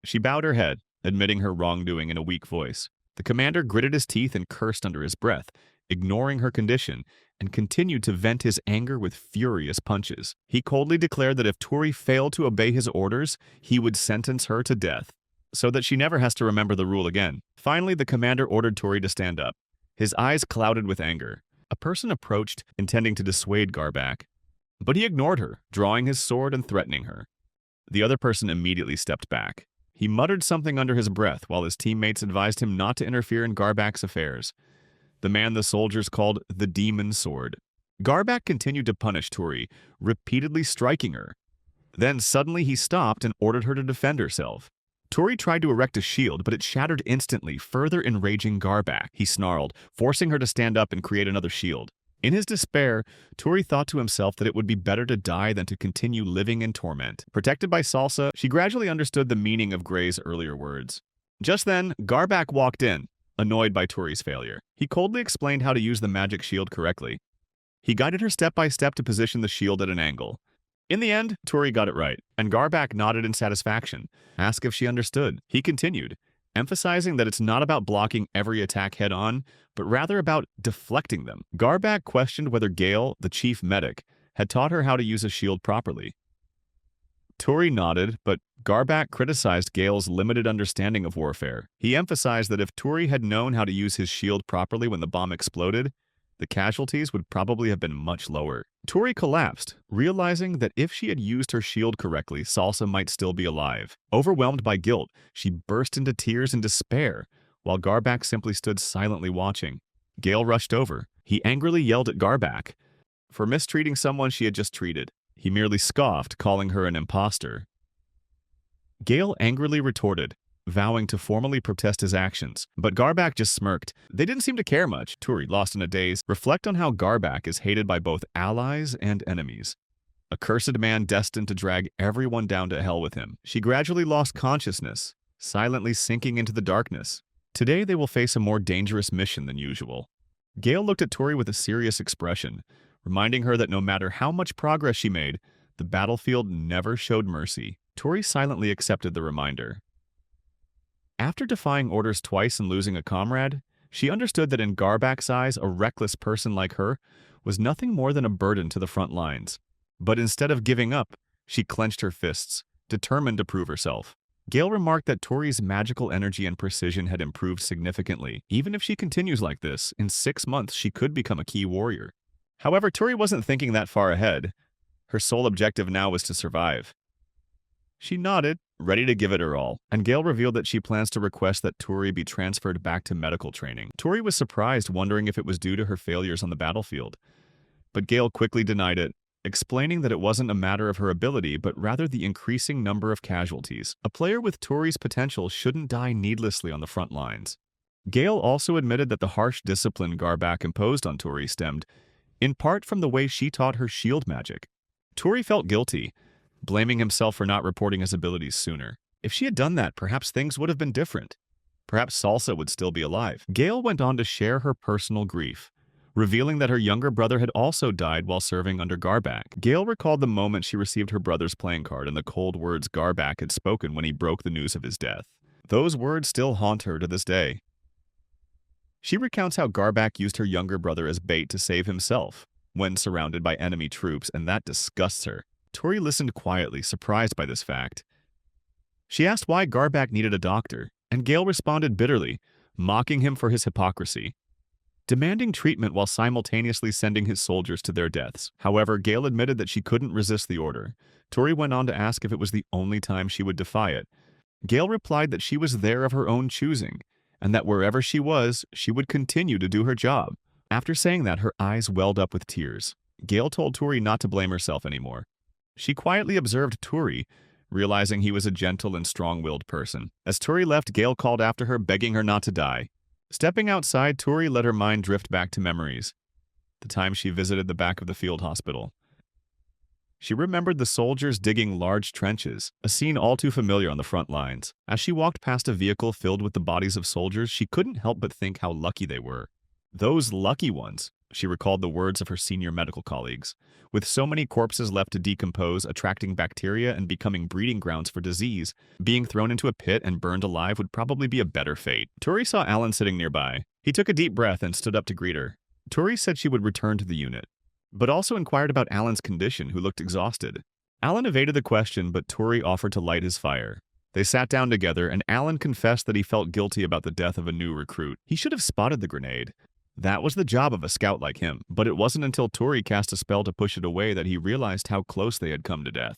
She bowed her head, admitting her wrongdoing in a weak voice. The commander gritted his teeth and cursed under his breath, ignoring her condition, and continued to vent his anger with furious punches. He coldly declared that if Turi failed to obey his orders, he would sentence her to death, so that she never has to remember the rule again. Finally, the commander ordered Turi to stand up. His eyes clouded with anger. A person approached, intending to dissuade Garbak, but he ignored her, drawing his sword and threatening her. The other person immediately stepped back. He muttered something under his breath while his teammates advised him not to interfere in Garbak's affairs. The man the soldiers called the Demon Sword. Garbak continued to punish Tori, repeatedly striking her. Then suddenly he stopped and ordered her to defend herself. Tori tried to erect a shield, but it shattered instantly, further enraging Garbak. He snarled, forcing her to stand up and create another shield. In his despair, Tori thought to himself that it would be better to die than to continue living in torment. Protected by Salsa, she gradually understood the meaning of Gray's earlier words. Just then, Garbak walked in, annoyed by Tori's failure. He coldly explained how to use the magic shield correctly. He guided her step by step to position the shield at an angle. In the end, Tori got it right, and Garbak nodded in satisfaction, asked if she understood. He continued, emphasizing that it's not about blocking every attack head-on, but rather about deflecting them. Garbak questioned whether Gale, the chief medic, had taught her how to use a shield properly. Tori nodded, but Garbak criticized Gale's limited understanding of warfare. He emphasized that if Tori had known how to use his shield properly when the bomb exploded, the casualties would probably have been much lower. Tori collapsed, realizing that if she had used her shield correctly, Salsa might still be alive. Overwhelmed by guilt, she burst into tears and despair, while Garbak simply stood silently watching. Gale rushed over. He angrily yelled at Garbak for mistreating someone she had just treated. He merely scoffed, calling her an imposter. Gale angrily retorted, vowing to formally protest his actions, but Garbak just smirked. They didn't seem to care much. Tori, lost in a daze, reflect on how Garbak is hated by both allies and enemies. A cursed man destined to drag everyone down to hell with him. She gradually lost consciousness, silently sinking into the darkness. Today they will face a more dangerous mission than usual. Gale looked at Tori with a serious expression, reminding her that no matter how much progress she made, the battlefield never showed mercy. Tori silently accepted the reminder. After defying orders twice and losing a comrade, she understood that in Garbak's eyes, a reckless person like her was nothing more than a burden to the front lines. But instead of giving up, she clenched her fists, determined to prove herself. Gale remarked that Tori's magical energy and precision had improved significantly. Even if she continues like this, in 6 months she could become a key warrior. However, Tori wasn't thinking that far ahead. Her sole objective now was to survive. She nodded, ready to give it her all, and Gale revealed that she plans to request that Tori be transferred back to medical training. Tori was surprised, wondering if it was due to her failures on the battlefield. But Gale quickly denied it, explaining that it wasn't a matter of her ability, but rather the increasing number of casualties. A player with Tori's potential shouldn't die needlessly on the front lines. Gale also admitted that the harsh discipline Garbak imposed on Tori stemmed, in part, from the way she taught her shield magic. Tori felt guilty, blaming himself for not reporting his abilities sooner. If she had done that, perhaps things would have been different. Perhaps Salsa would still be alive. Gale went on to share her personal grief, revealing that her younger brother had also died while serving under Garbak. Gale recalled the moment she received her brother's playing card and the cold words Garbak had spoken when he broke the news of his death. Those words still haunt her to this day. She recounts how Garbak used her younger brother as bait to save himself when surrounded by enemy troops, and that disgusts her. Tori listened quietly, surprised by this fact. She asked why Garbak needed a doctor, and Gale responded bitterly, mocking him for his hypocrisy, demanding treatment while simultaneously sending his soldiers to their deaths. However, Gale admitted that she couldn't resist the order. Tori went on to ask if it was the only time she would defy it. Gale replied that she was there of her own choosing, and that wherever she was, she would continue to do her job. After saying that, her eyes welled up with tears. Gale told Tori not to blame herself anymore. She quietly observed Tori, realizing he was a gentle and strong-willed person. As Tori left, Gale called after her, begging her not to die. Stepping outside, Tori let her mind drift back to memories. The time she visited the back of the field hospital. She remembered the soldiers digging large trenches, a scene all too familiar on the front lines. As she walked past a vehicle filled with the bodies of soldiers, she couldn't help but think how lucky they were. Those lucky ones. She recalled the words of her senior medical colleagues. With so many corpses left to decompose, attracting bacteria and becoming breeding grounds for disease, being thrown into a pit and burned alive would probably be a better fate. Tori saw Alan sitting nearby. He took a deep breath and stood up to greet her. Tori said she would return to the unit, but also inquired about Alan's condition, who looked exhausted. Alan evaded the question, but Tori offered to light his fire. They sat down together, and Alan confessed that he felt guilty about the death of a new recruit. He should have spotted the grenade. That was the job of a scout like him, but it wasn't until Tori cast a spell to push it away that he realized how close they had come to death.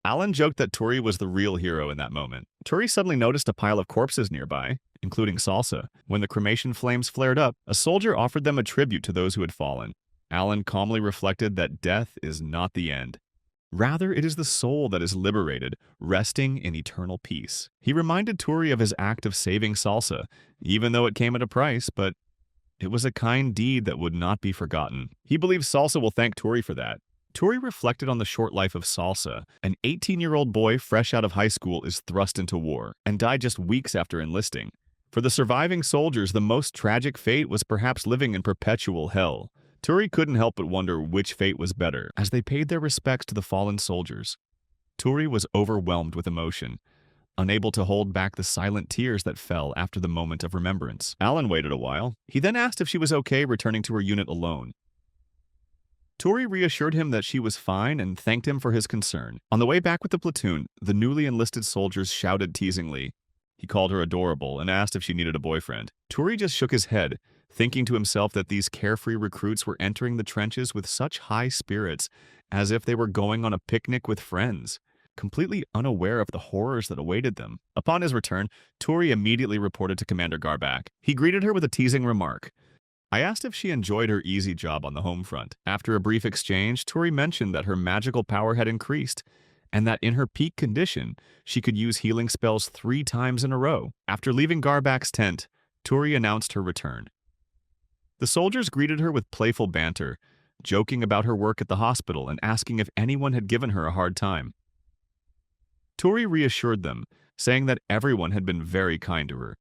Alan joked that Tori was the real hero in that moment. Tori suddenly noticed a pile of corpses nearby, including Salsa. When the cremation flames flared up, a soldier offered them a tribute to those who had fallen. Alan calmly reflected that death is not the end. Rather, it is the soul that is liberated, resting in eternal peace. He reminded Tori of his act of saving Salsa, even though it came at a price, but it was a kind deed that would not be forgotten. He believes Salsa will thank Tori for that. Tori reflected on the short life of Salsa. An 18-year-old boy fresh out of high school is thrust into war and died just weeks after enlisting. For the surviving soldiers, the most tragic fate was perhaps living in perpetual hell. Tori couldn't help but wonder which fate was better as they paid their respects to the fallen soldiers. Tori was overwhelmed with emotion, unable to hold back the silent tears that fell after the moment of remembrance. Alan waited a while. He then asked if she was okay returning to her unit alone. Tori reassured him that she was fine and thanked him for his concern. On the way back with the platoon, the newly enlisted soldiers shouted teasingly. He called her adorable and asked if she needed a boyfriend. Tori just shook his head, thinking to himself that these carefree recruits were entering the trenches with such high spirits, as if they were going on a picnic with friends, completely unaware of the horrors that awaited them. Upon his return, Tori immediately reported to Commander Garbak. He greeted her with a teasing remark. I asked if she enjoyed her easy job on the home front. After a brief exchange, Tori mentioned that her magical power had increased, and that in her peak condition, she could use healing spells 3 times in a row. After leaving Garbak's tent, Tori announced her return. The soldiers greeted her with playful banter, joking about her work at the hospital and asking if anyone had given her a hard time. Tori reassured them, saying that everyone had been very kind to her.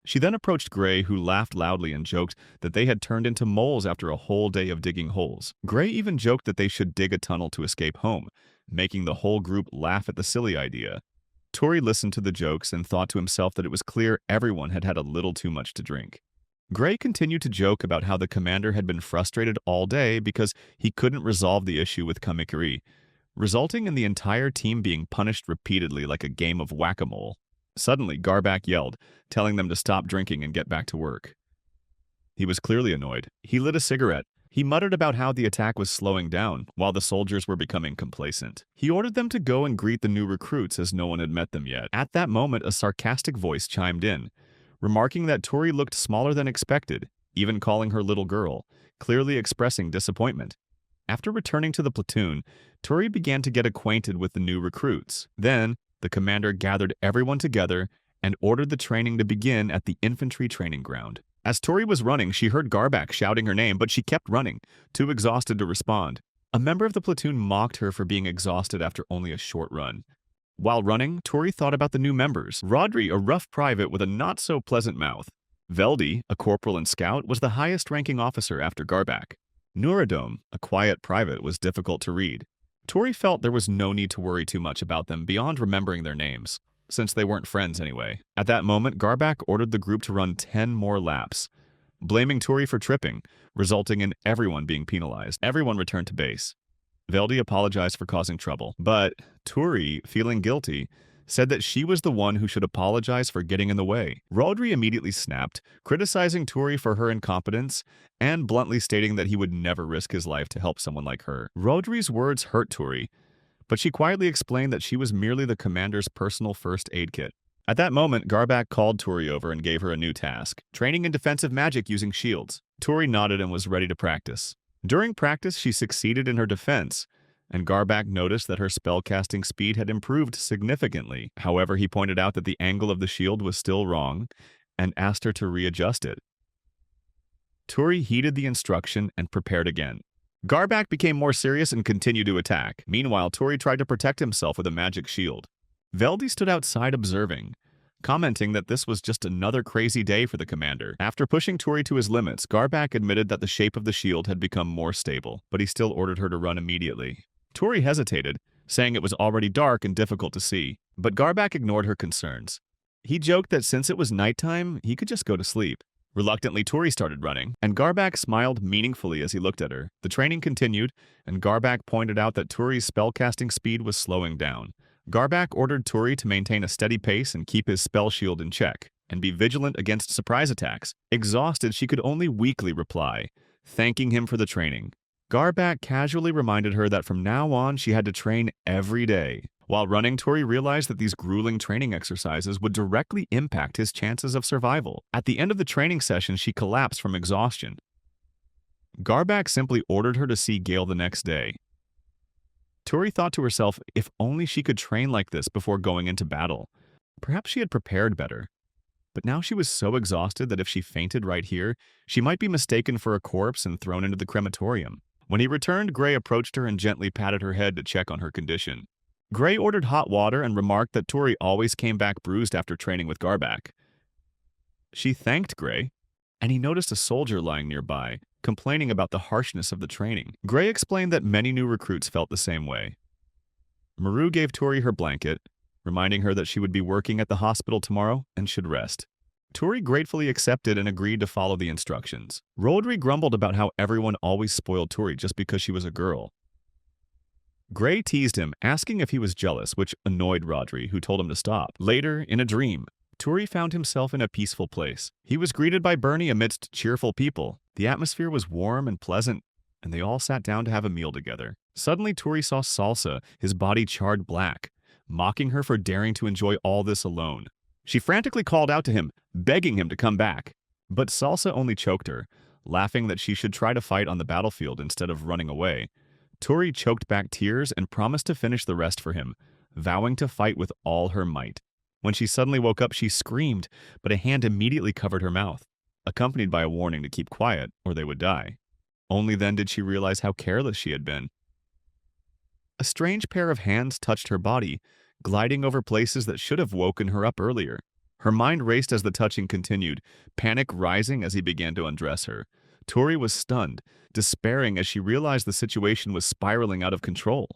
She then approached Gray, who laughed loudly and joked that they had turned into moles after a whole day of digging holes. Gray even joked that they should dig a tunnel to escape home, making the whole group laugh at the silly idea. Tori listened to the jokes and thought to himself that it was clear everyone had had a little too much to drink. Gray continued to joke about how the commander had been frustrated all day because he couldn't resolve the issue with Kamikuri, resulting in the entire team being punished repeatedly like a game of whack-a-mole. Suddenly, Garbak yelled, telling them to stop drinking and get back to work. He was clearly annoyed. He lit a cigarette. He muttered about how the attack was slowing down, while the soldiers were becoming complacent. He ordered them to go and greet the new recruits as no one had met them yet. At that moment, a sarcastic voice chimed in, remarking that Tori looked smaller than expected, even calling her little girl, clearly expressing disappointment. After returning to the platoon, Tori began to get acquainted with the new recruits. Then, the commander gathered everyone together and ordered the training to begin at the infantry training ground. As Tori was running, she heard Garbak shouting her name, but she kept running, too exhausted to respond. A member of the platoon mocked her for being exhausted after only a short run. While running, Tori thought about the new members. Rodri, a rough private with a not-so-pleasant mouth. Veldi, a corporal and scout, was the highest-ranking officer after Garbak. Nuradome, a quiet private, was difficult to read. Tori felt there was no need to worry too much about them beyond remembering their names, since they weren't friends anyway. At that moment, Garbak ordered the group to run 10 more laps, blaming Tori for tripping, resulting in everyone being penalized. Everyone returned to base. Veldi apologized for causing trouble, but Tori, feeling guilty, said that she was the one who should apologize for getting in the way. Rodri immediately snapped, criticizing Tori for her incompetence and bluntly stating that he would never risk his life to help someone like her. Rodri's words hurt Tori, but she quietly explained that she was merely the commander's personal first aid kit. At that moment, Garbak called Tori over and gave her a new task, training in defensive magic using shields. Tori nodded and was ready to practice. During practice, she succeeded in her defense, and Garbak noticed that her spellcasting speed had improved significantly. However, he pointed out that the angle of the shield was still wrong and asked her to readjust it. Tori heeded the instruction and prepared again. Garbak became more serious and continued to attack. Meanwhile, Tori tried to protect himself with a magic shield. Veldi stood outside observing, commenting that this was just another crazy day for the commander. After pushing Tori to his limits, Garbak admitted that the shape of the shield had become more stable, but he still ordered her to run immediately. Tori hesitated, saying it was already dark and difficult to see, but Garbak ignored her concerns. He joked that since it was nighttime, he could just go to sleep. Reluctantly, Tori started running, and Garbak smiled meaningfully as he looked at her. The training continued, and Garbak pointed out that Tori's spellcasting speed was slowing down. Garbak ordered Tori to maintain a steady pace and keep his spell shield in check, and be vigilant against surprise attacks. Exhausted, she could only weakly reply, thanking him for the training. Garbak casually reminded her that from now on she had to train every day. While running, Tori realized that these grueling training exercises would directly impact his chances of survival. At the end of the training session, she collapsed from exhaustion. Garback simply ordered her to see Gale the next day. Tori thought to herself if only she could train like this before going into battle. Perhaps she had prepared better. But now she was so exhausted that if she fainted right here, she might be mistaken for a corpse and thrown into the crematorium. When he returned, Gray approached her and gently patted her head to check on her condition. Gray ordered hot water and remarked that Tori always came back bruised after training with Garback. She thanked Gray, and he noticed a soldier lying nearby, complaining about the harshness of the training. Gray explained that many new recruits felt the same way. Maru gave Tori her blanket, reminding her that she would be working at the hospital tomorrow and should rest. Tori gratefully accepted and agreed to follow the instructions. Rodri grumbled about how everyone always spoiled Tori just because she was a girl. Gray teased him, asking if he was jealous, which annoyed Rodri, who told him to stop. Later, in a dream, Tori found himself in a peaceful place. He was greeted by Bernie amidst cheerful people. The atmosphere was warm and pleasant, and they all sat down to have a meal together. Suddenly, Tori saw Salsa, his body charred black, mocking her for daring to enjoy all this alone. She frantically called out to him, begging him to come back. But Salsa only choked her, laughing that she should try to fight on the battlefield instead of running away. Tori choked back tears and promised to finish the rest for him, vowing to fight with all her might. When she suddenly woke up, she screamed, but a hand immediately covered her mouth, accompanied by a warning to keep quiet or they would die. Only then did she realize how careless she had been. A strange pair of hands touched her body, gliding over places that should have woken her up earlier. Her mind raced as the touching continued, panic rising as he began to undress her. Tori was stunned, despairing as she realized the situation was spiraling out of control.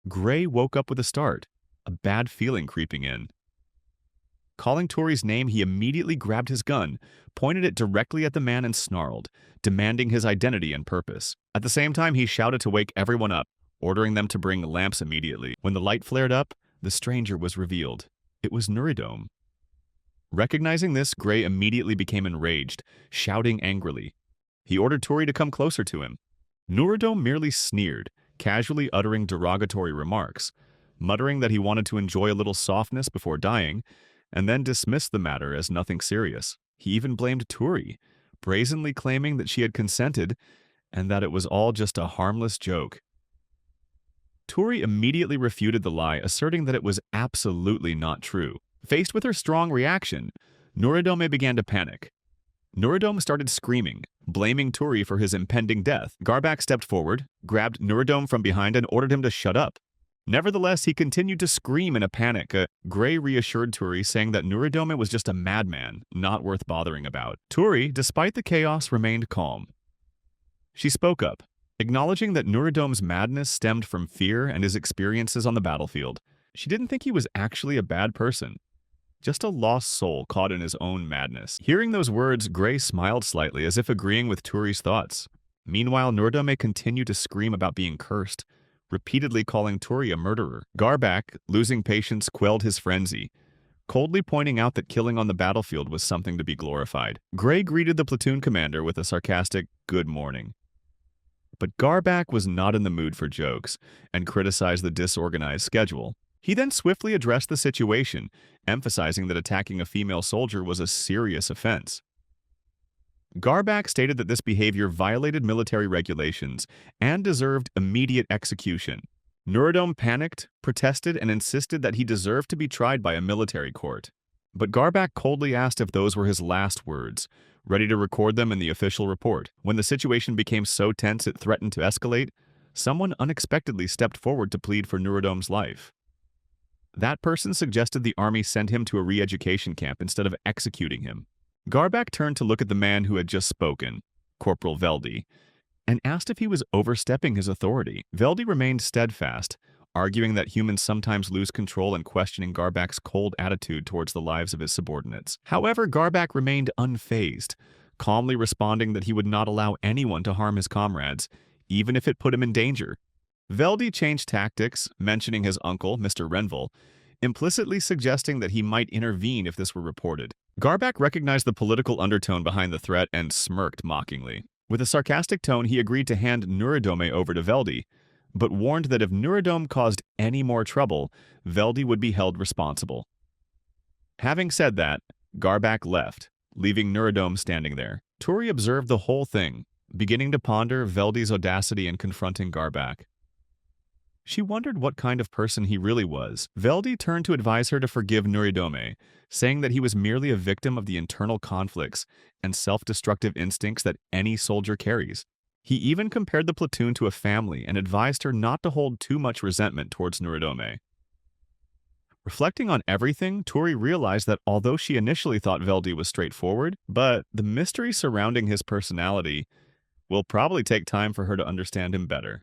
Gray woke up with a start, a bad feeling creeping in. Calling Tori's name, he immediately grabbed his gun, pointed it directly at the man and snarled, demanding his identity and purpose. At the same time, he shouted to wake everyone up, ordering them to bring lamps immediately. When the light flared up, the stranger was revealed. It was Nuridome. Recognizing this, Gray immediately became enraged, shouting angrily. He ordered Tori to come closer to him. Nuridome merely sneered, casually uttering derogatory remarks, muttering that he wanted to enjoy a little softness before dying, and then dismissed the matter as nothing serious. He even blamed Tori, brazenly claiming that she had consented and that it was all just a harmless joke. Tori immediately refuted the lie, asserting that it was absolutely not true. Faced with her strong reaction, Nuridome began to panic. Nuridome started screaming, blaming Tori for his impending death. Garback stepped forward, grabbed Nuridome from behind and ordered him to shut up. Nevertheless, he continued to scream in a panic. Gray reassured Tori, saying that Nuridome was just a madman, not worth bothering about. Tori, despite the chaos, remained calm. She spoke up, acknowledging that Nuridome's madness stemmed from fear and his experiences on the battlefield. She didn't think he was actually a bad person, just a lost soul caught in his own madness. Hearing those words, Gray smiled slightly, as if agreeing with Tori's thoughts. Meanwhile, Nuridome continued to scream about being cursed, repeatedly calling Tori a murderer. Garback, losing patience, quelled his frenzy, coldly pointing out that killing on the battlefield was something to be glorified. Gray greeted the platoon commander with a sarcastic "good morning." But Garback was not in the mood for jokes and criticized the disorganized schedule. He then swiftly addressed the situation, emphasizing that attacking a female soldier was a serious offense. Garback stated that this behavior violated military regulations and deserved immediate execution. Nuridome panicked, protested, and insisted that he deserved to be tried by a military court. But Garback coldly asked if those were his last words, ready to record them in the official report. When the situation became so tense it threatened to escalate, someone unexpectedly stepped forward to plead for Nuridome's life. That person suggested the army send him to a re-education camp instead of executing him. Garback turned to look at the man who had just spoken, Corporal Veldy, and asked if he was overstepping his authority. Veldy remained steadfast, arguing that humans sometimes lose control and questioning Garback's cold attitude towards the lives of his subordinates. However, Garback remained unfazed, calmly responding that he would not allow anyone to harm his comrades, even if it put him in danger. Veldy changed tactics, mentioning his uncle, Mr. Renville, implicitly suggesting that he might intervene if this were reported. Garback recognized the political undertone behind the threat and smirked mockingly. With a sarcastic tone, he agreed to hand Nuridome over to Veldy, but warned that if Nurodome caused any more trouble, Veldy would be held responsible. Having said that, Garbak left, leaving Nurodome standing there. Turi observed the whole thing, beginning to ponder Veldy's audacity in confronting Garbak. She wondered what kind of person he really was. Veldy turned to advise her to forgive Nurodome, saying that he was merely a victim of the internal conflicts and self-destructive instincts that any soldier carries. He even compared the platoon to a family and advised her not to hold too much resentment towards Nurodome. Reflecting on everything, Turi realized that although she initially thought Veldy was straightforward, but the mystery surrounding his personality will probably take time for her to understand him better.